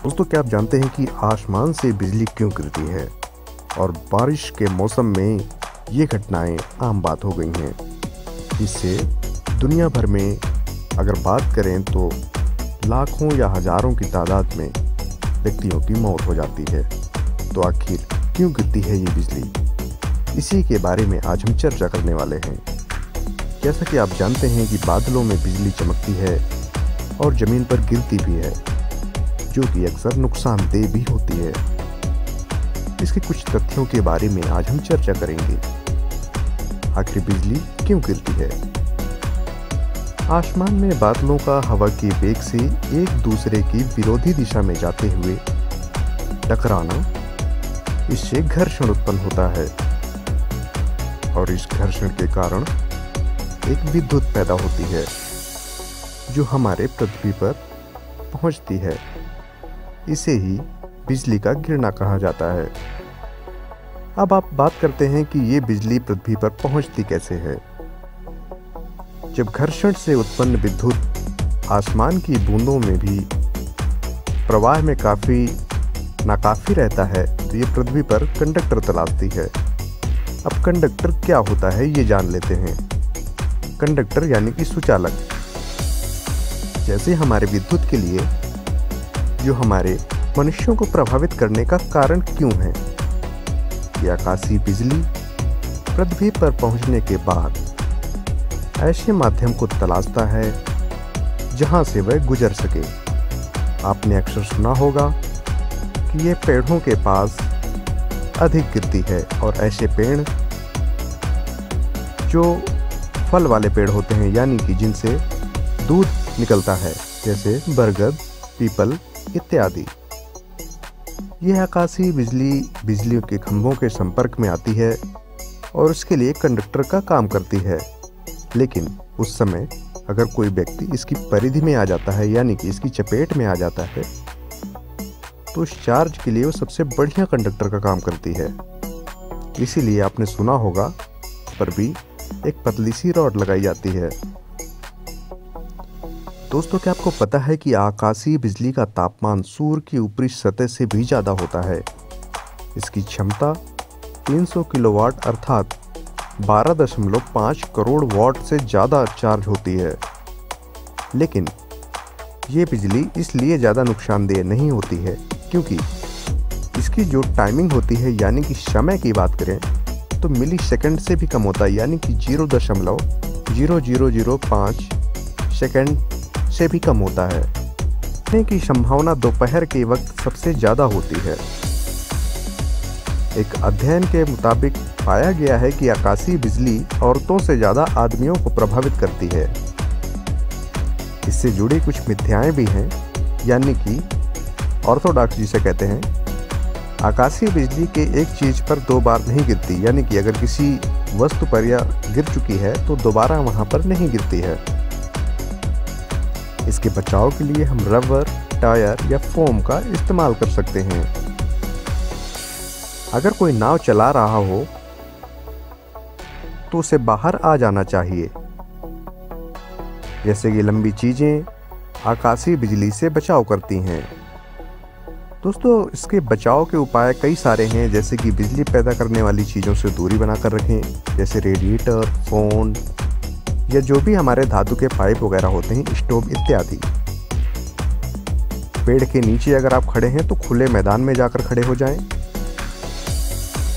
दोस्तों, क्या आप जानते हैं कि आसमान से बिजली क्यों गिरती है और बारिश के मौसम में ये घटनाएं आम बात हो गई हैं। इससे दुनिया भर में अगर बात करें तो लाखों या हजारों की तादाद में व्यक्तियों की मौत हो जाती है। तो आखिर क्यों गिरती है ये बिजली, इसी के बारे में आज हम चर्चा करने वाले हैं। जैसा कि आप जानते हैं कि बादलों में बिजली चमकती है और ज़मीन पर गिरती भी है, जो कि अक्सर नुकसानदेह भी होती है। इसके कुछ तथ्यों के बारे में आज हम चर्चा करेंगे। आखिर बिजली क्यों गिरती है? आसमान में बादलों का हवा के वेग से एक दूसरे की विरोधी दिशा में जाते हुए टकराना, इससे घर्षण उत्पन्न होता है और इस घर्षण के कारण एक विद्युत पैदा होती है जो हमारे पृथ्वी पर पहुंचती है। इसे ही बिजली का गिरना कहा जाता है। अब आप बात करते हैं कि ये बिजली पृथ्वी पर पहुंचती कैसे है। जब घर्षण से उत्पन्न विद्युत आसमान की बूंदों में भी प्रवाह में काफी नाकाफी रहता है तो ये पृथ्वी पर कंडक्टर तलाशती है। अब कंडक्टर क्या होता है ये जान लेते हैं। कंडक्टर यानी कि सुचालक, जैसे हमारे विद्युत के लिए जो हमारे मनुष्यों को प्रभावित करने का कारण क्यों है। यह आकाशीय बिजली पृथ्वी पर पहुंचने के बाद ऐसे माध्यम को तलाशता है जहां से वह गुजर सके। आपने अक्सर सुना होगा कि यह पेड़ों के पास अधिक गिरती है और ऐसे पेड़ जो फल वाले पेड़ होते हैं, यानी कि जिनसे दूध निकलता है, जैसे बरगद, पीपल इत्यादि। यह आकाशीय बिजली बिजलियों के खंभों के संपर्क में आती है और उसके लिए कंडक्टर का काम करती है। लेकिन उस समय अगर कोई व्यक्ति इसकी परिधि में आ जाता है, यानी कि इसकी चपेट में आ जाता है, तो उस चार्ज के लिए वो सबसे बढ़िया कंडक्टर का काम करती है। इसीलिए आपने सुना होगा पर भी एक पतली सी रॉड लगाई जाती है। दोस्तों, क्या आपको पता है कि आकाशीय बिजली का तापमान सूर्य की ऊपरी सतह से भी ज़्यादा होता है। इसकी क्षमता 300 किलोवाट अर्थात 12.5 करोड़ वाट से ज़्यादा चार्ज होती है। लेकिन ये बिजली इसलिए ज़्यादा नुकसानदेह नहीं होती है क्योंकि इसकी जो टाइमिंग होती है, यानी कि समय की बात करें तो मिली सेकंड से भी कम होता है, यानी कि 0.0005 सेकंड से भी कम होता है। होने की संभावना दोपहर के वक्त सबसे ज़्यादा होती है। एक अध्ययन के मुताबिक पाया गया है कि आकाशीय बिजली औरतों से ज़्यादा आदमियों को प्रभावित करती है। इससे जुड़ी कुछ मिथ्याएं भी हैं, यानी कि ऑर्थोडॉक्स जिसे कहते हैं। आकाशीय बिजली के एक चीज़ पर 2 बार नहीं गिरती, यानी कि अगर किसी वस्तु पर यह गिर चुकी है तो दोबारा वहां पर नहीं गिरती है। इसके बचाव के लिए हम रबर, टायर या फोम का इस्तेमाल कर सकते हैं। अगर कोई नाव चला रहा हो तो उसे बाहर आ जाना चाहिए। जैसे कि लंबी चीजें आकाशीय बिजली से बचाव करती हैं। दोस्तों, इसके बचाव के उपाय कई सारे हैं, जैसे कि बिजली पैदा करने वाली चीज़ों से दूरी बनाकर रखें, जैसे रेडिएटर, फोन या जो भी हमारे धातु के पाइप वगैरह होते हैं, स्टोव इत्यादि। पेड़ के नीचे अगर आप खड़े हैं तो खुले मैदान में जाकर खड़े हो जाएं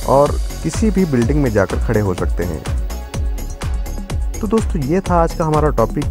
और किसी भी बिल्डिंग में जाकर खड़े हो सकते हैं। तो दोस्तों, ये था आज का हमारा टॉपिक।